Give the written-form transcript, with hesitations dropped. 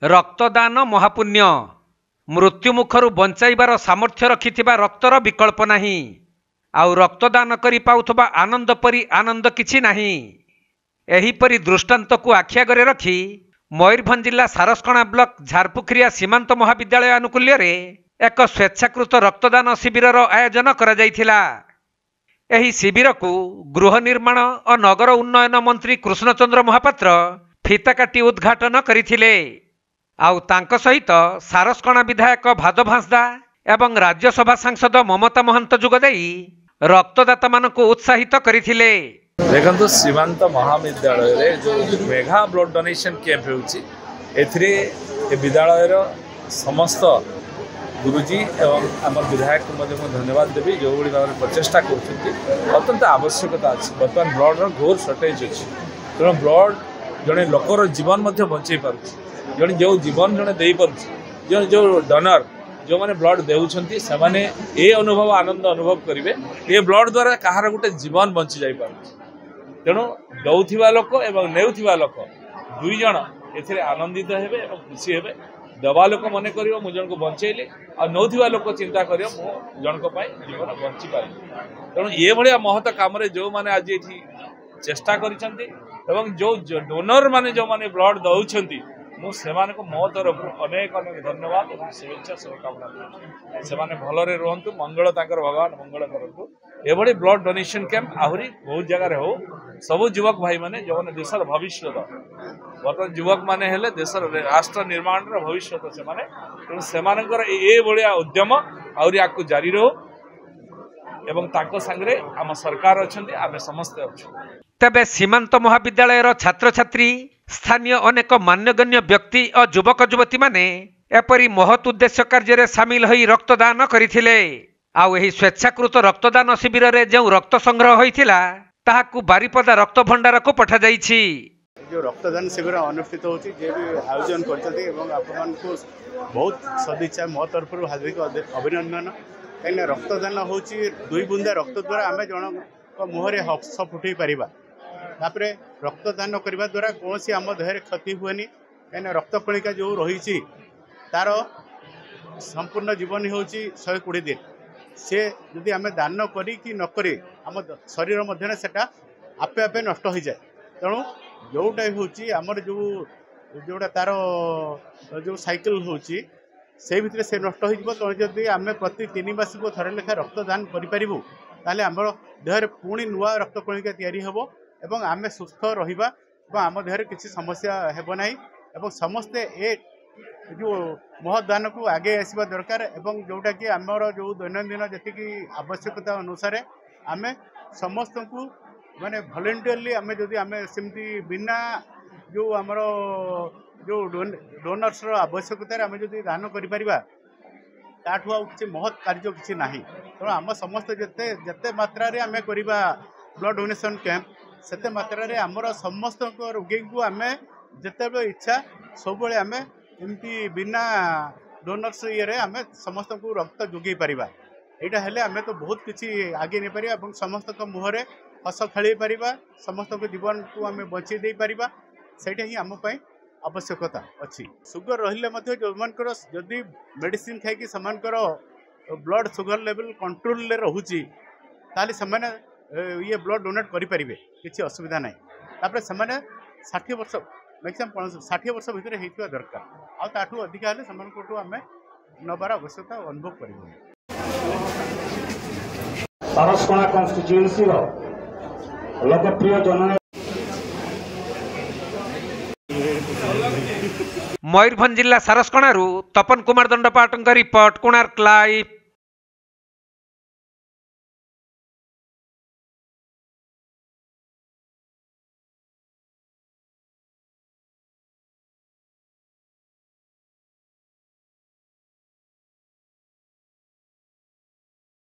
रक्तदान महापुण्य मृत्युमुखरू बंचाइबार सामर्थ्य रखिथिबा रक्तर विकल्प नाही। आउ रक्तदान करि पाउथबा आनंद परि आनंद किछि नाही। एहीपरि दृष्टांत को आखि आगरे रखी मयूरभंज जिला सारसकणा ब्लॉक झारपुखरिया सीमांत महाविद्यालय आनुकूल्य रे एक स्वेच्छाकृत रक्तदान शिविरर आयोजन करा जायथिला। एही शिविर को गृह निर्माण और नगर उन्नयन मंत्री कृष्णचंद्र महापात्र फिता काटी उद्घाटन करथिले। आउ तांक सहित सारसकणा विधायक भादव हांसदा एवं राज्यसभा सांसद ममता महंत जोगदेई रक्तदाता मानक उत्साहित करथिले। देखो सीमांत महाविद्यालय रे जो मेगा ब्लड डोनेशन कैंप होउची एथिरे विद्यालय समस्त गुरुजी एवं आम विधायक को धन्यवाद देवी जो भाई भाव में प्रचेषा कर अत्यंत आवश्यकता अच्छी। बर्तमान ब्लड घोर सर्टेज अच्छी तेणु ब्लड जड़े लोकर जीवन बंचाई पार्छ जड़े जो जीवन जड़े दे पार्छ जो डोनर जो मैंने ब्लड देउछंती से माने ए अनुभव आनंद अनुभव करेंगे ये ब्लड द्वारा कहार गोटे जीवन बंची जाई पार्छ। तेणु दौथिबा लोक एवं नेउथिबा लोक दुई जण एथिरे आनंदित हेबे एवं खुशी हेबे। दवा लोक मन कर जन को बंचेली आ नौथिबा लोक चिंता कर जन को जीवन बंची पारे। तेणु ये भाया महत काम जो मैंने आज ये चेष्टा करिसेंती एवं जो डोनर माने जो माने ब्लड दउछंती मुझे मो तरफ अनेक अनेक धन्यवाद और शुभेच्छा शुभकामना करुँ। से भलरे रुहतु मंगल तांकर भगवान मंगल करतु। एभली ब्लड डोनेशन कैंप आहरी बहुत जगह हो सबु युवक भाई माने जो माने देशर भविष्य बर्तमान युवक माने हेले देशर राष्ट्र निर्माण भविष्य से तेणु से भाया उद्यम आहरी आकु जारी रहो एवं ताको संगरे आम सरकार अच्छे आम समस्ते अच्छे। तबे सीमांत महाविद्यालय छात्र छात्री स्थानीय अनेक मान्यगण्य व्यक्ति और युवक युवती माने एपरी महत् उद्देश्य कार्य सामिल होई रक्तदान करथिले। आउ एही स्वेच्छाकृत रक्तदान शिविर रे जो रक्त संग्रह होइथिला ताहाकु बारिपदा रक्त भंडार को पठा जाइछि। जो रक्तदान शिविर अनुष्ठित होछि जे भी आयोजन करछथि एवं आपन को बहुत सदिच्छा मो तरफ हार्दिक अभिनंदन। कहीं रक्तदान होछि दुई बुंदा रक्त द्वारा आमे जन मुहरे हस फुटई पारिबा। तापरे रक्तदान करने द्वारा कौन सी आम देह क्षति हुएनि कहीं रक्त कणिका जो रही तार संपूर्ण जीवन हूँ 120 दिन से जदि आम दान करी कि नक आम शरीर मध्य सेटा आपे आपे नष्ट हो जाए। तेणु जोटा हूँ आमर जो जोटा तार जो साइकिल हूँ से भितर से नष्ट हो। तेणु जदि आम प्रति 3 मास को थरे लेखा रक्तदान करूँ ताले आमर देहर पुणी नुआ रक्त कणिका तैयारी हेबो एवं आमे सुस्थ रहिबा एवं आम देहरे किसी समस्या हेबो नाही एवं समस्ते ए जो महदान को आगे आसवा दरकार एवं जोटा कि आमर जो दैनंदिन जी आवश्यकता अनुसार आमे समस्त को माने वॉलंटियरली आमे जदि आमे सेमती बिना जो आमर जो डोनर्स आवश्यकता आमे जदि दान करि परिबा ताठू आ किसी महत् कार्य किसी नाही। तेणु आम समस्त जते जते मात्रा रे आमे करिबा ब्लड डोनेशन कैंप सेते मात्रा रे आमर समस्त रोगी को आम जिते इच्छा सब आम एमती बिना डोनर्स ये आम समस्त को रक्त जोगे पारिबा। एटा हेले आम तो बहुत किसी आगे नहीं पारिबा एवं समस्त मुहरे हस खेल पारिबा समस्त जीवन को आम बचे दे पारिबा। सेटा ही आम पई आवश्यकता अच्छी। सुगर रहिले जो मानकर जदि मेडिसिन खाई सेमानकर ब्लड सुगर लेवल कंट्रोल ले रहुची ताले समाने ये ब्लड डोनेट करें किसी असुविधा ना। तापर से 60 वर्ष मैक्सिमम 60 वर्ष भितर होता दरकार आठू अधिका हेल्ले से आम नबार आवश्यकता अनुभव कर। सारसकणा कन्स्टिट्यूएंसी लोकप्रिय जन मयूरभंज जिला सारसकणारू तपन कुमार दंडपाटंक रिपोर्ट कोणार्क लाइव।